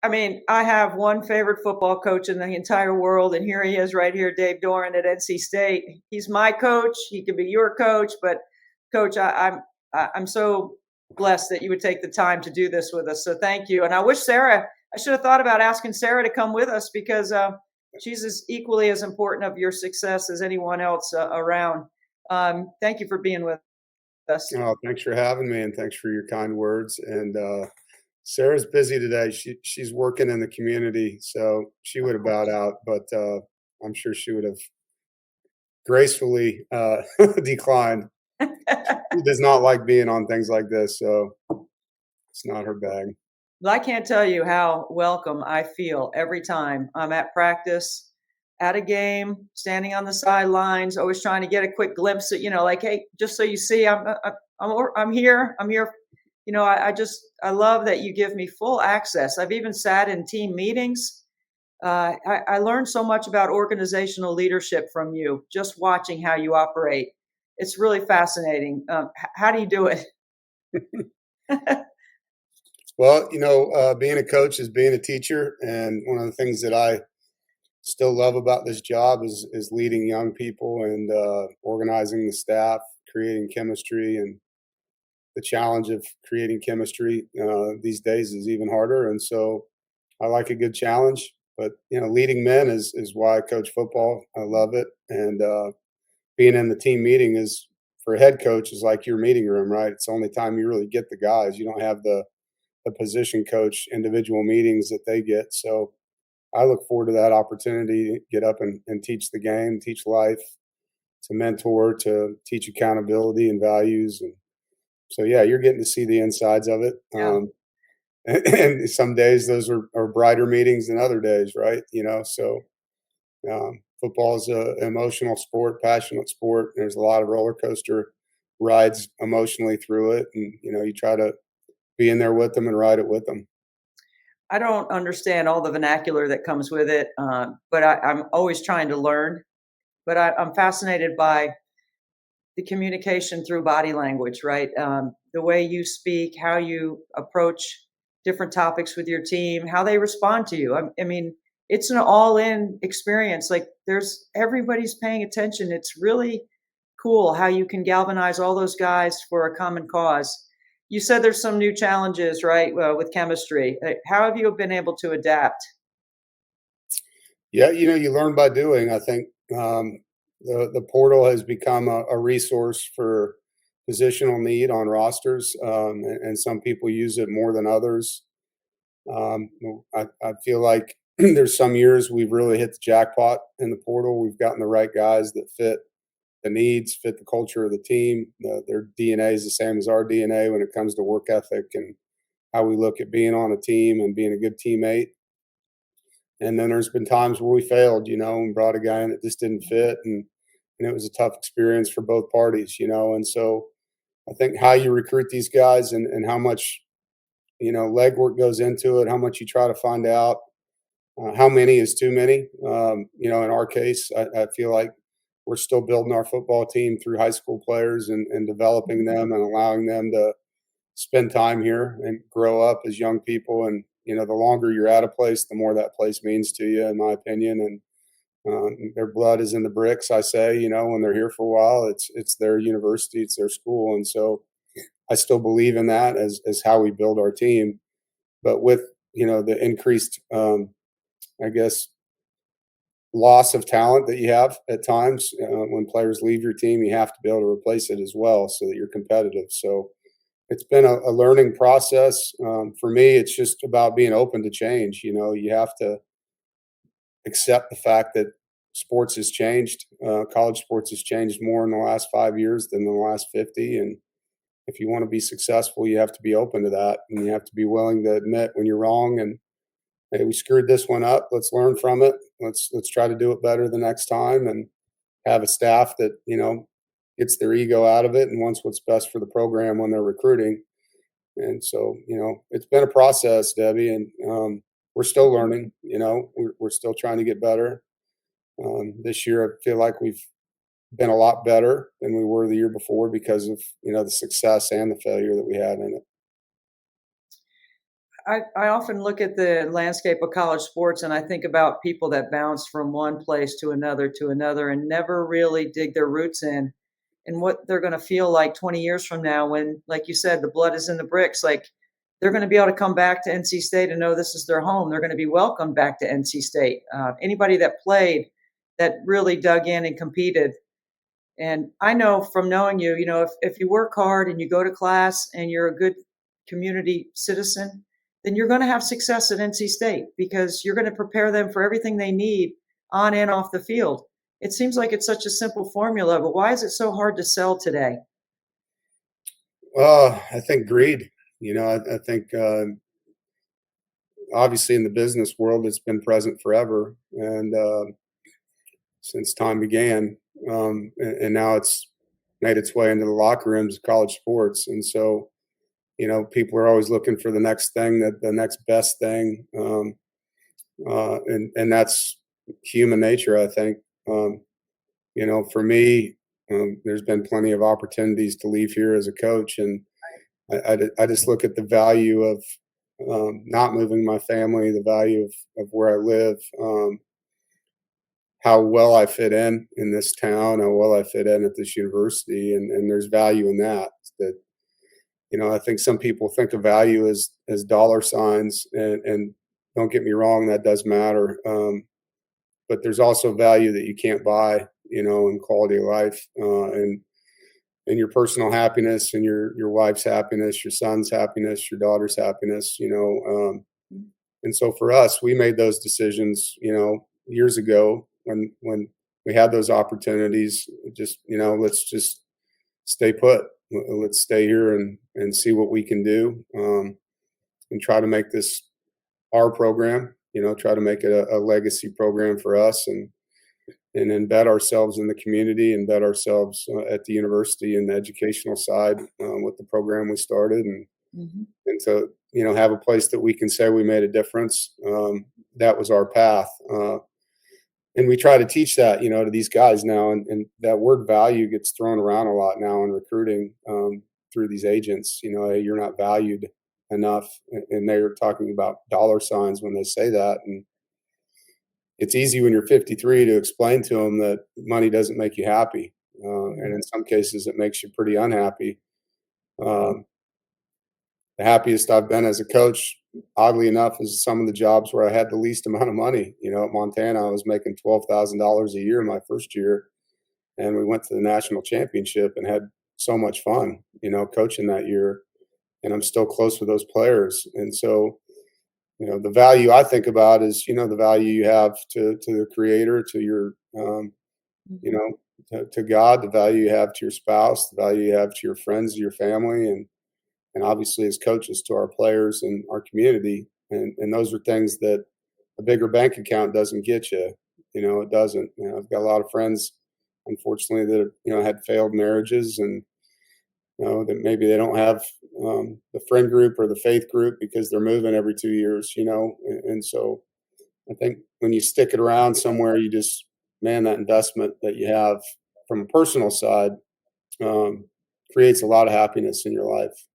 I mean, I have one favorite football coach in the entire world, and here he is right here, Dave Doeren at NC State. He's my coach. He could be your coach, but coach, I'm so blessed that you would take the time to do this with us. So thank you. And I wish Sarah, I should have thought about asking Sarah to come with us because she's as equally as important of your success as anyone else around. Thank you for being with us. Oh, thanks for having me, and thanks for your kind words. And Sarah's busy today. She's working in the community, so she would have bowed out, but I'm sure she would have gracefully declined. She does not like being on things like this, so it's not her bag. Well, I can't tell you how welcome I feel every time I'm at practice, at a game, standing on the sidelines, always trying to get a quick glimpse at, like, hey, just so you see, I'm here. I'm here. I love that you give me full access. I've even sat in team meetings. I learned so much about organizational leadership from you, just watching how you operate. It's really fascinating. How do you do it? Well, being a coach is being a teacher, and one of the things that I still love about this job is leading young people and organizing the staff, creating chemistry, and the challenge of creating chemistry these days is even harder. And so, I like a good challenge. But leading men is why I coach football. I love it, and being in the team meeting is for a head coach is like your meeting room, right? It's the only time you really get the guys. You don't have the position coach individual meetings that they get. So I look forward to that opportunity to get up and teach the game, teach life, to mentor, to teach accountability and values. And so, yeah, you're getting to see the insides of it. Yeah. And some days those are brighter meetings than other days, right? So football is an emotional sport, passionate sport. There's a lot of roller coaster rides emotionally through it. And, you try to be in there with them and ride it with them. I don't understand all the vernacular that comes with it, but I'm always trying to learn. But I'm fascinated by the communication through body language, right? The way you speak, how you approach different topics with your team, how they respond to you. I mean, it's an all-in experience. Like everybody's paying attention. It's really cool how you can galvanize all those guys for a common cause. You said there's some new challenges, right, with chemistry. How have you been able to adapt? Yeah, you learn by doing. I think the portal has become a resource for positional need on rosters, and some people use it more than others. Um, I feel like there's some years we've really hit the jackpot in the portal. We've gotten the right guys that fit the needs, fit the culture of the team. Their DNA is the same as our DNA when it comes to work ethic and how we look at being on a team and being a good teammate. And then there's been times where we failed, and brought a guy in that just didn't fit, and it was a tough experience for both parties. And so I think how you recruit these guys and how much legwork goes into it, how much you try to find out, how many is too many. In our case, I feel like we're still building our football team through high school players and developing them and allowing them to spend time here and grow up as young people. And the longer you're at a place, the more that place means to you, in my opinion. And their blood is in the bricks. I say, when they're here for a while, it's their university, it's their school, and so I still believe in that as how we build our team. But with the increased, I guess, loss of talent that you have at times when players leave your team, you have to be able to replace it as well so that you're competitive. So it's been a learning process. For me, it's just about being open to change. You have to accept the fact that sports has changed. College sports has changed more in the last 5 years than the last 50. And if you want to be successful, you have to be open to that, and you have to be willing to admit when you're wrong. And hey, we screwed this one up. Let's learn from it. Let's try to do it better the next time, and have a staff that gets their ego out of it and wants what's best for the program when they're recruiting. And so, it's been a process, Debbie, and we're still learning. We're still trying to get better. This year, I feel like we've been a lot better than we were the year before because of the success and the failure that we had in it. I often look at the landscape of college sports and I think about people that bounce from one place to another and never really dig their roots in and what they're going to feel like 20 years from now when, like you said, the blood is in the bricks. Like they're going to be able to come back to NC State and know this is their home. They're going to be welcomed back to NC State. Anybody that played that really dug in and competed. And I know from knowing you, if you work hard and you go to class and you're a good community citizen, then you're going to have success at NC State because you're going to prepare them for everything they need on and off the field. It seems like it's such a simple formula, but why is it so hard to sell today? I think greed. I think obviously in the business world, it's been present forever, and since time began, and now it's made its way into the locker rooms of college sports. And so, people are always looking for the next thing, that the next best thing, and that's human nature, I think. For me, there's been plenty of opportunities to leave here as a coach, and I just look at the value of not moving my family, the value of where I live, how well I fit in this town, how well I fit in at this university, and there's value in that. That I think some people think of value as dollar signs, and don't get me wrong, that does matter. But there's also value that you can't buy, in quality of life, and your personal happiness, and your wife's happiness, your son's happiness, your daughter's happiness. And so for us, we made those decisions, years ago when we had those opportunities. Just let's just stay put. Let's stay here and see what we can do, and try to make this our program. Try to make it a legacy program for us, and embed ourselves in the community, embed ourselves at the university and the educational side, with the program we started, Mhm. and to have a place that we can say we made a difference. That was our path, and we try to teach that to these guys now, and that word value gets thrown around a lot now in recruiting, through these agents. Hey, you're not valued enough, and they're talking about dollar signs when they say that. And it's easy when you're 53 to explain to them that money doesn't make you happy, and in some cases it makes you pretty unhappy. um, the happiest I've been as a coach, oddly enough, is some of the jobs where I had the least amount of money. At Montana, I was making $12,000 a year my first year, and we went to the national championship and had so much fun, coaching that year. And I'm still close with those players. And so, the value I think about is, the value you have to the creator, to your, you Mhm. know, to God, the value you have to your spouse, the value you have to your friends, your family, and obviously as coaches to our players and our community. And those are things that a bigger bank account doesn't get you. It doesn't. I've got a lot of friends, unfortunately, that had failed marriages, and that maybe they don't have the friend group or the faith group because they're moving every 2 years. And so I think when you stick it around somewhere, you just, man, that investment that you have from a personal side, um, creates a lot of happiness in your life.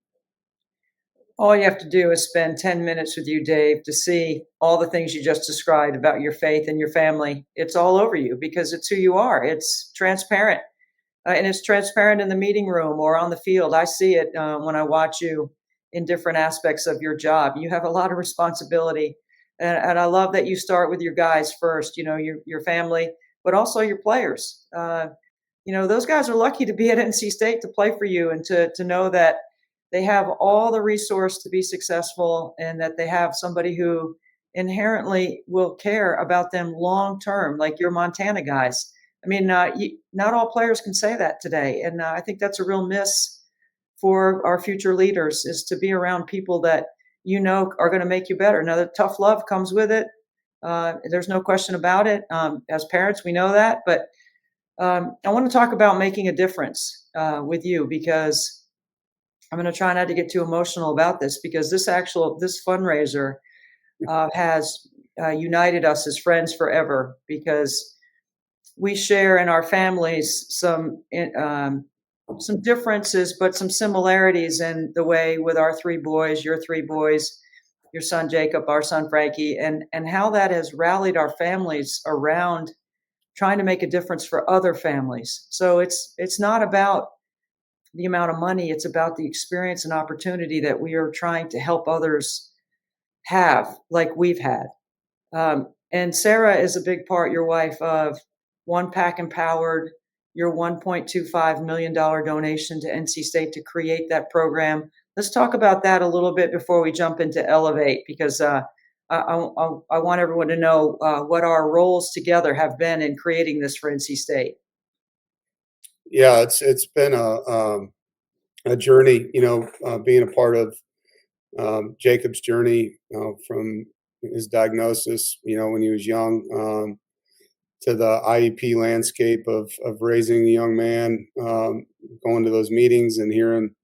All you have to do is spend 10 minutes with you, Dave, to see all the things you just described about your faith and your family. It's all over you because it's who you are. It's transparent. And it's transparent in the meeting room or on the field. I see it when I watch you in different aspects of your job. You have a lot of responsibility. And I love that you start with your guys first, your family, but also your players. Those guys are lucky to be at NC State to play for you and to know that they have all the resource to be successful and that they have somebody who inherently will care about them long term, like your Montana guys. I mean, not all players can say that today, and I think that's a real miss for our future leaders is to be around people that are going to make you better. Now, the tough love comes with it. There's no question about it. As parents, we know that, but I want to talk about making a difference with you because I'm going to try not to get too emotional about this because this fundraiser has united us as friends forever because we share in our families some differences, but some similarities in the way with our three boys, your three boys, your son Jacob, our son Frankie, and how that has rallied our families around trying to make a difference for other families. So it's not about the amount of money, it's about the experience and opportunity that we are trying to help others have, like we've had. And Sarah is a big part, your wife, of One Pack Empowered, your $1.25 million donation to NC State to create that program. Let's talk about that a little bit before we jump into Elevate, because I want everyone to know what our roles together have been in creating this for NC State. Yeah, it's been a journey, being a part of Jacob's journey from his diagnosis, when he was young, to the IEP landscape of raising a young man, going to those meetings and hearing,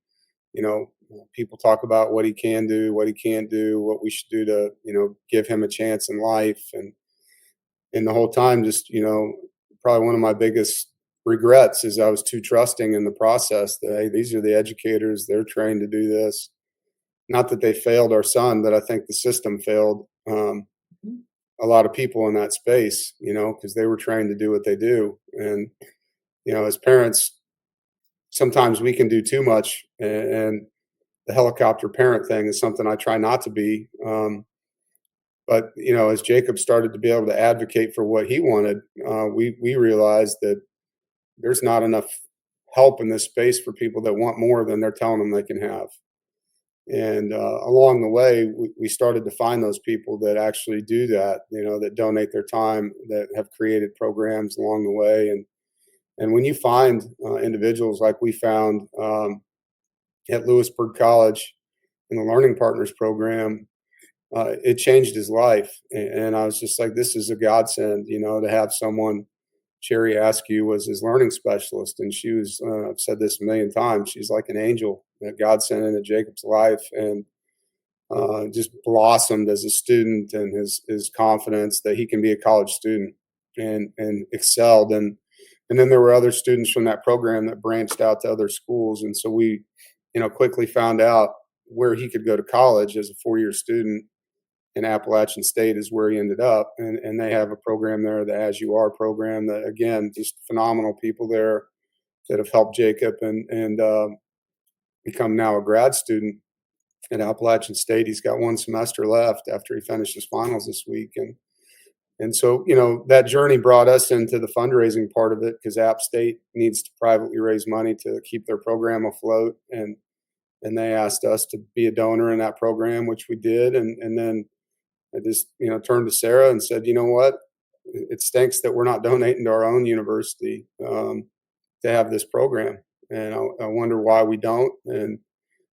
you know, people talk about what he can do, what he can't do, what we should do to, give him a chance in life, and the whole time, just probably one of my biggest regrets is I was too trusting in the process. That hey, these are the educators; they're trained to do this. Not that they failed our son, but I think the system failed Mhm. a lot of people in that space, because they were trained to do what they do. And, as parents, sometimes we can do too much. And the helicopter parent thing is something I try not to be. But, as Jacob started to be able to advocate for what he wanted, we realized that there's not enough help in this space for people that want more than they're telling them they can have. And along the way, we started to find those people that actually do that, that donate their time, that have created programs along the way. And when you find individuals like we found at Lewisburg College in the Learning Partners program, it changed his life. And I was just like, this is a godsend, to have someone. Cherry Askew was his learning specialist, and she was, I've said this a million times, she's like an angel that God sent into Jacob's life, and just blossomed as a student, and his confidence that he can be a college student, and excelled. And then there were other students from that program that branched out to other schools, and so we, quickly found out where he could go to college as a 4-year student. And Appalachian State is where he ended up, and they have a program there, the As You Are program, that again, just phenomenal people there that have helped Jacob and become now a grad student at Appalachian State. He's got 1 semester left after he finished his finals this week, and so that journey brought us into the fundraising part of it, because App State needs to privately raise money to keep their program afloat, and they asked us to be a donor in that program, which we did, and then I just, turned to Sarah and said, you know what? It stinks that we're not donating to our own university to have this program. And I wonder why we don't. And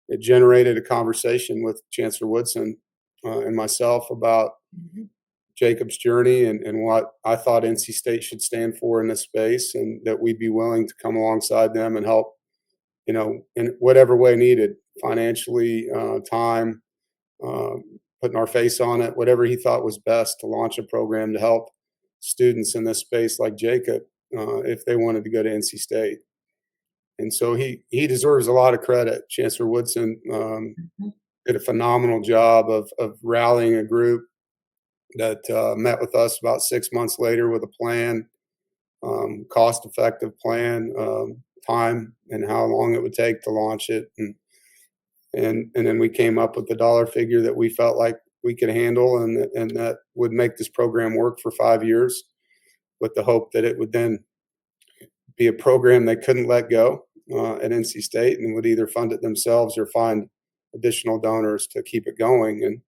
it generated a conversation with Chancellor Woodson and myself about Mhm. Jacob's journey, and what I thought NC State should stand for in this space, and that we'd be willing to come alongside them and help, in whatever way needed, financially, time, putting our face on it, whatever he thought was best to launch a program to help students in this space like Jacob, if they wanted to go to NC State. And so he deserves a lot of credit. Chancellor Woodson Mhm. did a phenomenal job of rallying a group that met with us about 6 months later with a plan, cost effective plan, time, and how long it would take to launch it. And then we came up with the dollar figure that we felt like we could handle, and that would make this program work for 5 years, with the hope that it would then be a program they couldn't let go at NC State, and would either fund it themselves or find additional donors to keep it going. And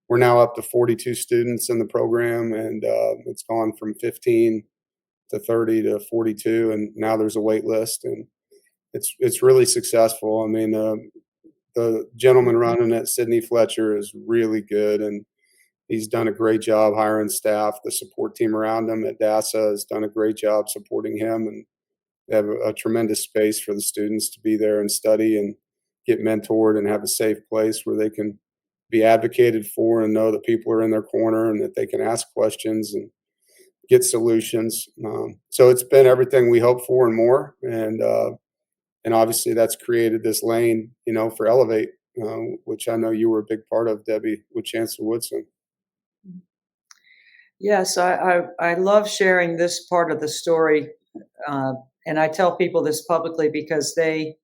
we're now up to 42 students in the program, and it's gone from 15 to 30 to 42, and now there's a wait list, and it's really successful. I mean, the gentleman running it, Sidney Fletcher, is really good, and he's done a great job hiring staff. The support team around him at DASA has done a great job supporting him, and they have a tremendous space for the students to be there and study and get mentored and have a safe place where they can be advocated for and know that people are in their corner and that they can ask questions and get solutions. So it's been everything we hoped for and more. And obviously that's created this lane, for Elevate. which I know you were a big part of, Debbie, with Chancellor Woodson. Yes, I love sharing this part of the story, uh, and I tell people this publicly because they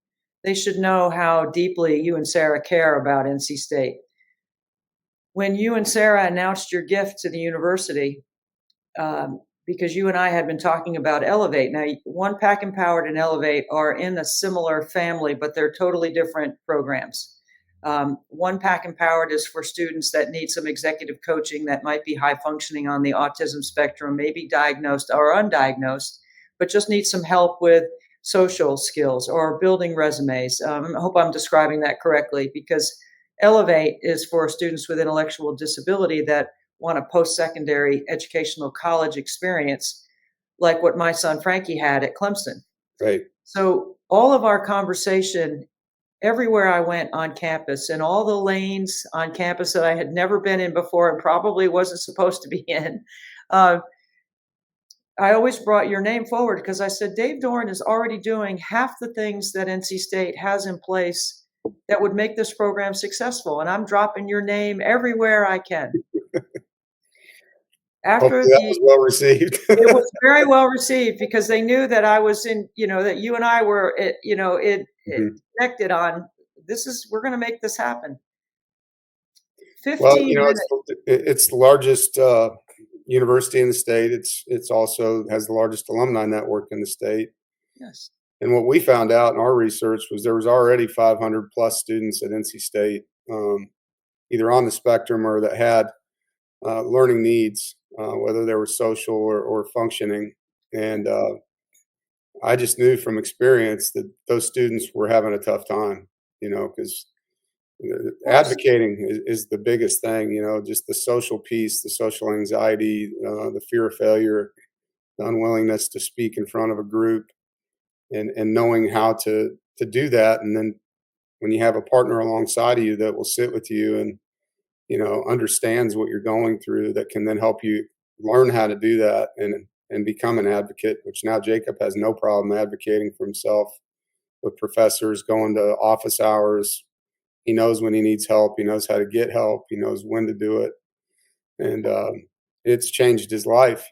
should know how deeply you and Sarah care about NC State. When you and Sarah announced your gift to the university, because you and I had been talking about Elevate. Now, One Pack Empowered and Elevate are in a similar family, but they're totally different programs. One Pack Empowered is for students that need some executive coaching that might be high functioning on the autism spectrum, maybe diagnosed or undiagnosed, but just need some help with social skills or building resumes. I hope I'm describing that correctly because Elevate is for students with intellectual disability that want a post-secondary educational college experience like what my son Frankie had at Clemson. Right. So all of our conversation everywhere I went on campus and all the lanes on campus that I had never been in before and probably wasn't supposed to be in, uh, I always brought your name forward because I said Dave Doeren is already doing half the things that NC State has in place that would make this program successful, and I'm dropping your name everywhere I can. After Hopefully that the was well received. It was very well received because they knew that I was in, that you and I were, it Mhm. connected on we're going to make this happen. Well, 15 it's minutes. it's the largest university in the state. It's also has the largest alumni network in the state. Yes. And what we found out in our research was there was already 500 plus students at NC State, either on the spectrum or that had learning needs, whether they were social or functioning. And I just knew from experience that those students were having a tough time, because Of course. advocating is the biggest thing, just the social piece, the social anxiety, the fear of failure, the unwillingness to speak in front of a group, and knowing how to do that. And then when you have a partner alongside of you that will sit with you and understands what you're going through, that can then help you learn how to do that and become an advocate, which now Jacob has no problem advocating for himself with professors, going to office hours. He knows when he needs help, he knows how to get help, he knows when to do it. And it's changed his life,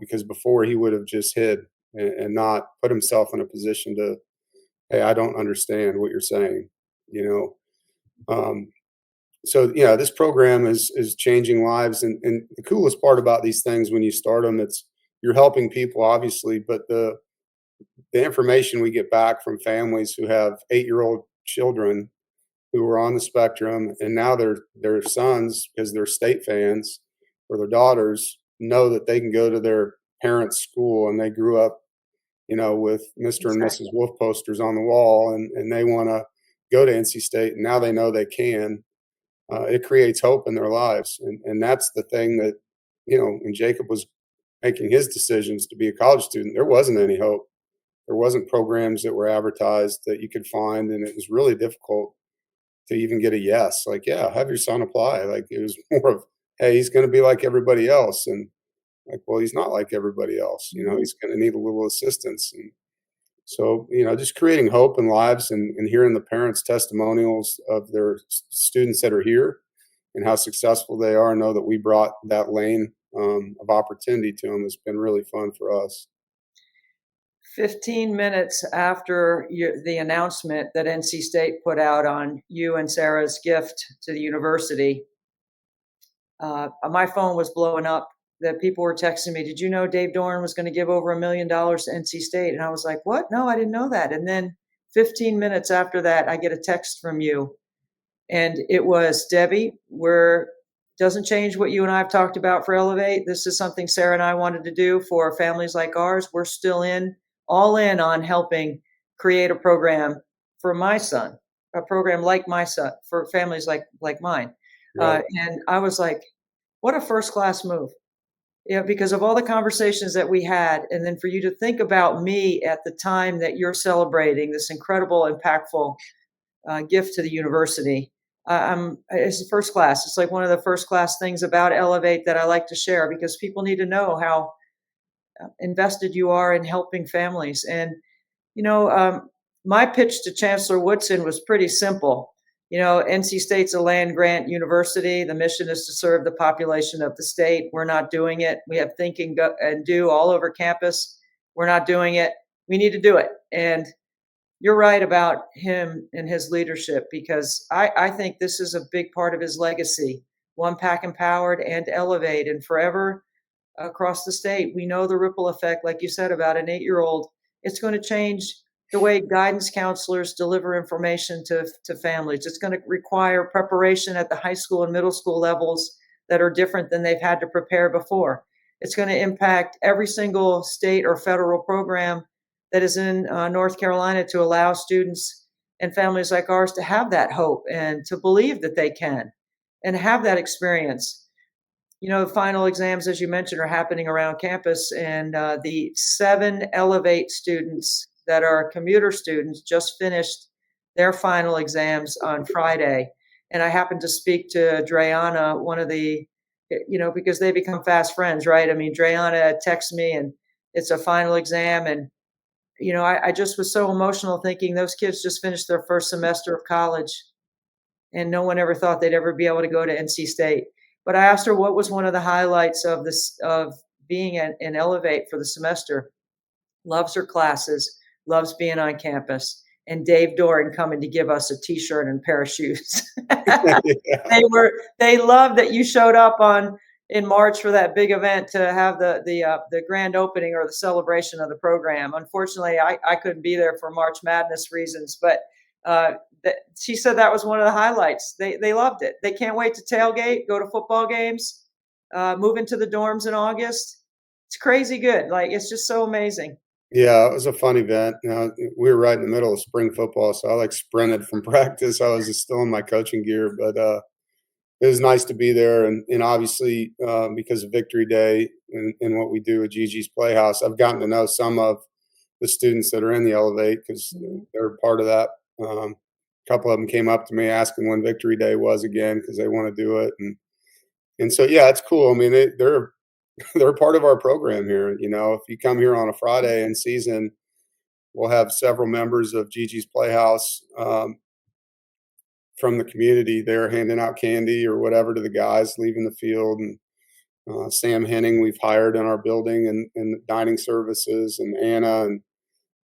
because before he would have just hid and not put himself in a position to, hey, I don't understand what you're saying, you um, so yeah, this program is changing lives, and the coolest part about these things when you start them, it's you're helping people obviously, but the information we get back from families who have 8-year-old children who are on the spectrum, and now their sons, because they're state fans, or their daughters, know that they can go to their parents' school, and they grew up, with Mr. and Mrs. Exactly. Wolf posters on the wall, and they want to go to NC State, and now they know they can. It creates hope in their lives, and that's the thing that, when Jacob was making his decisions to be a college student, there wasn't any hope. There wasn't programs that were advertised that you could find, and it was really difficult to even get a yes. Like, yeah, have your son apply. Like, it was more of, hey, he's going to be like everybody else, and like, well, he's not like everybody else. Mhm. He's going to need a little assistance. And so, just creating hope in lives, and hearing the parents' testimonials of their students that are here and how successful they are, and know that we brought that lane of opportunity to them has been really fun for us. 15 minutes after the announcement that NC State put out on you and Sarah's gift to the university, my phone was blowing up that people were texting me, "Did you know Dave Doeren was going to give over $1 million to NC State?" And I was like, "What? No, I didn't know that." And then 15 minutes after that, I get a text from you, and it was, "Debbie, we're doesn't change what you and I have talked about for Elevate. This is something Sarah and I wanted to do for families like ours. We're still all in on helping create a program for my son, a program like my son for families like mine." Right. And I was like, "What a first class move!" Because of all the conversations that we had, and then for you to think about me at the time that you're celebrating this incredible, impactful gift to the university. It's the first class. It's like one of the first class things about Elevate that I like to share because people need to know how invested you are in helping families. And, you know, um, my pitch to Chancellor Woodson was pretty simple. NC State's a land grant university. The mission is to serve the population of the state. We're not doing it. We have think and go and do all over campus. We're not doing it. We need to do it. And you're right about him and his leadership, because I think this is a big part of his legacy. One Pack Empowered and Elevate, and forever across the state. We know the ripple effect, like you said, about an 8-year-old. It's going to change the way guidance counselors deliver information to families. It's going to require preparation at the high school and middle school levels that are different than they've had to prepare before. It's going to impact every single state or federal program that is in North Carolina to allow students and families like ours to have that hope and to believe that they can and have that experience. The final exams, as you mentioned, are happening around campus, and the 7 Elevate students that are commuter students just finished their final exams on Friday. And I happened to speak to Dreana, one of the, because they become fast friends, right? I mean, Dreana texts me, and it's a final exam. And, I just was so emotional thinking those kids just finished their first semester of college, and no one ever thought they'd ever be able to go to NC State. But I asked her what was one of the highlights of this, of being in Elevate for the semester. Loves her classes, loves being on campus, and Dave Doeren coming to give us a T-shirt and pair of shoes. Yeah. They loved that you showed up in March for that big event to have the grand opening or the celebration of the program. Unfortunately, I couldn't be there for March Madness reasons, but she said that was one of the highlights. They loved it. They can't wait to tailgate, go to football games, move into the dorms in August. It's crazy good. Like, it's just so amazing. Yeah, it was a fun event. We were right in the middle of spring football, so I like sprinted from practice. I was just still in my coaching gear, but it was nice to be there. And obviously, because of Victory Day and what we do at Gigi's Playhouse, I've gotten to know some of the students that are in the Elevate because they're part of that. A couple of them came up to me asking when Victory Day was again because they want to do it, and so yeah, it's cool. I mean, they're they're part of our program here. If you come here on a Friday in season, we'll have several members of Gigi's Playhouse from the community there handing out candy or whatever to the guys leaving the field. And Sam Henning, we've hired in our building and dining services, and Anna.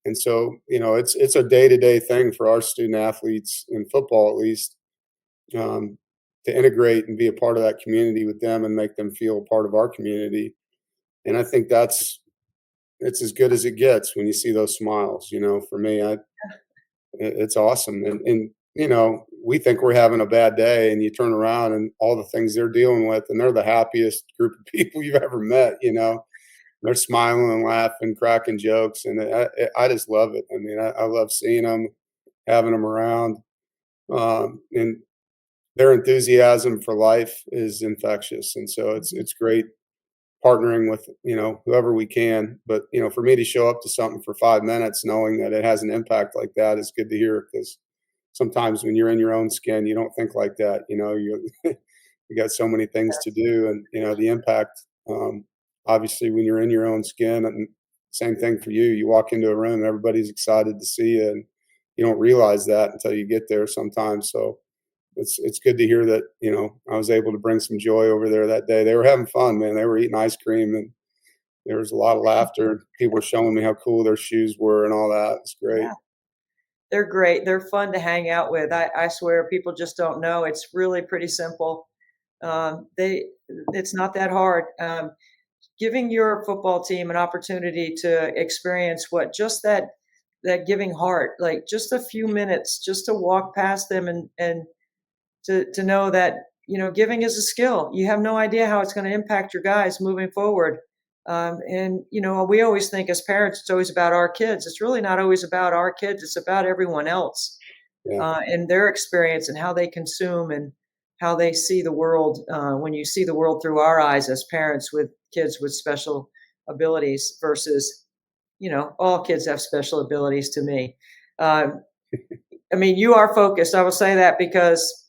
And so, it's a day-to-day thing for our student athletes in football, at least, to integrate and be a part of that community with them and make them feel a part of our community. And I think it's as good as it gets when you see those smiles. For me, it's awesome. And we think we're having a bad day, and you turn around and all the things they're dealing with, and they're the happiest group of people you've ever met. They're smiling and laughing, cracking jokes, and I just love it. I mean, I love seeing them, having them around, and their enthusiasm for life is infectious. And so it's great partnering with whoever we can. But for me to show up to something for 5 minutes, knowing that it has an impact like that, is good to hear. Because sometimes when you're in your own skin, you don't think like that. You you got so many things to do, and the impact. Obviously, when you're in your own skin, and same thing for you. You walk into a room, everybody's excited to see you, and you don't realize that until you get there sometimes. So it's good to hear that I was able to bring some joy over there that day. They were having fun, man. They were eating ice cream, and there was a lot of laughter. People were showing me how cool their shoes were and all that. It's great. Yeah, they're great. They're fun to hang out with. I swear, people just don't know. It's really pretty simple. It's not that hard. Giving your football team an opportunity to experience what just that giving heart, like just a few minutes, just to walk past them and to know that giving is a skill. You have no idea how it's going to impact your guys moving forward. And we always think as parents it's always about our kids. It's really not always about our kids. It's about everyone else Yeah. and their experience and how they consume and how they see the world. When you see the world through our eyes as parents with kids with special abilities versus all kids have special abilities to me. Um, I mean, you are focused. I will say that because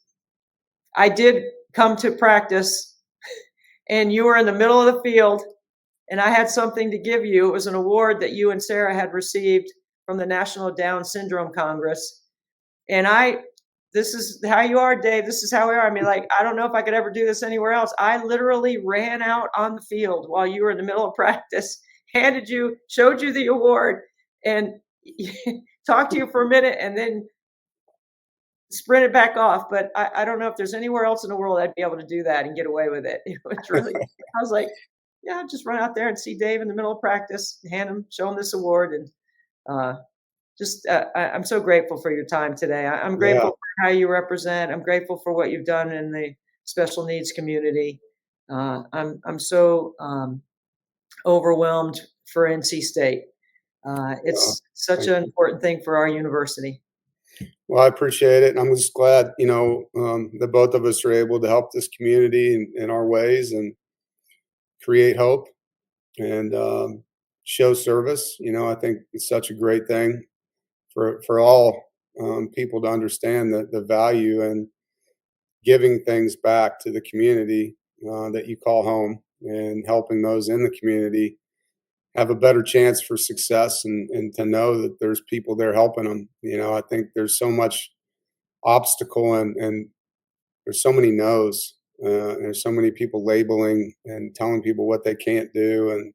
I did come to practice and you were in the middle of the field and I had something to give you. It was an award that you and Sarah had received from the National Down Syndrome Congress. And this is how you are, Dave. This is how we are. I mean, like, I don't know if I could ever do this anywhere else. I literally ran out on the field while you were in the middle of practice, showed you the award, and talked to you for a minute, and then sprinted back off. But I don't know if there's anywhere else in the world I'd be able to do that and get away with it. It was really, I was like, yeah, just run out there and see Dave in the middle of practice, show him this award, and uh, I'm so grateful for your time today. I'm Yeah. grateful for how you represent. I'm grateful for what you've done in the special needs community. I'm so overwhelmed for NC State. Well, It's such thank an you. important thing for our university. Well, I appreciate it. And I'm just glad, that both of us are able to help this community in our ways and create hope and show service. I think it's such a great thing for all people to understand the value and giving things back to the community that you call home and helping those in the community have a better chance for success and to know that there's people there helping them. I think there's so much obstacle and there's so many no's. There's so many people labeling and telling people what they can't do, and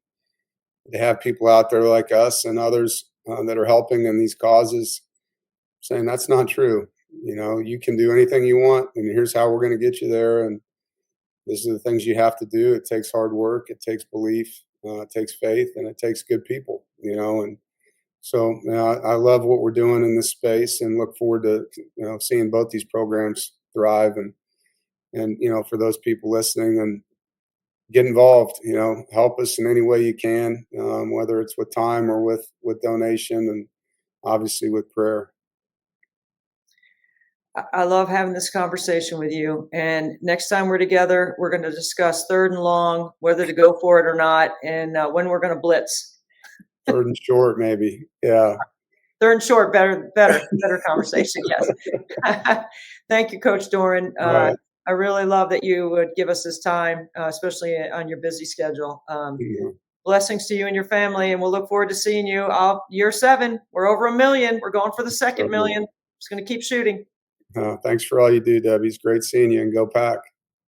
to have people out there like us and others that are helping in these causes saying that's not true. You can do anything you want, and here's how we're going to get you there. And these are the things you have to do. It takes hard work, it takes belief, it takes faith, and it takes good people. And so I love what we're doing in this space, and look forward to seeing both these programs thrive. And for those people listening, and get involved. Help us in any way you can, whether it's with time or with donation, and obviously with prayer. I love having this conversation with you. And next time we're together, we're going to discuss third and long, whether to go for it or not, and when we're going to blitz. Third and short, maybe. Yeah. Third and short, better conversation. Yes. Thank you, Coach Doeren. All right. I really love that you would give us this time, especially on your busy schedule. Mhm. Blessings to you and your family, and we'll look forward to seeing you. Year 7, we're over 1 million. We're going for the second Certainly. million. Just going to keep shooting. Thanks for all you do, Debbie. It's great seeing you, and go Pack.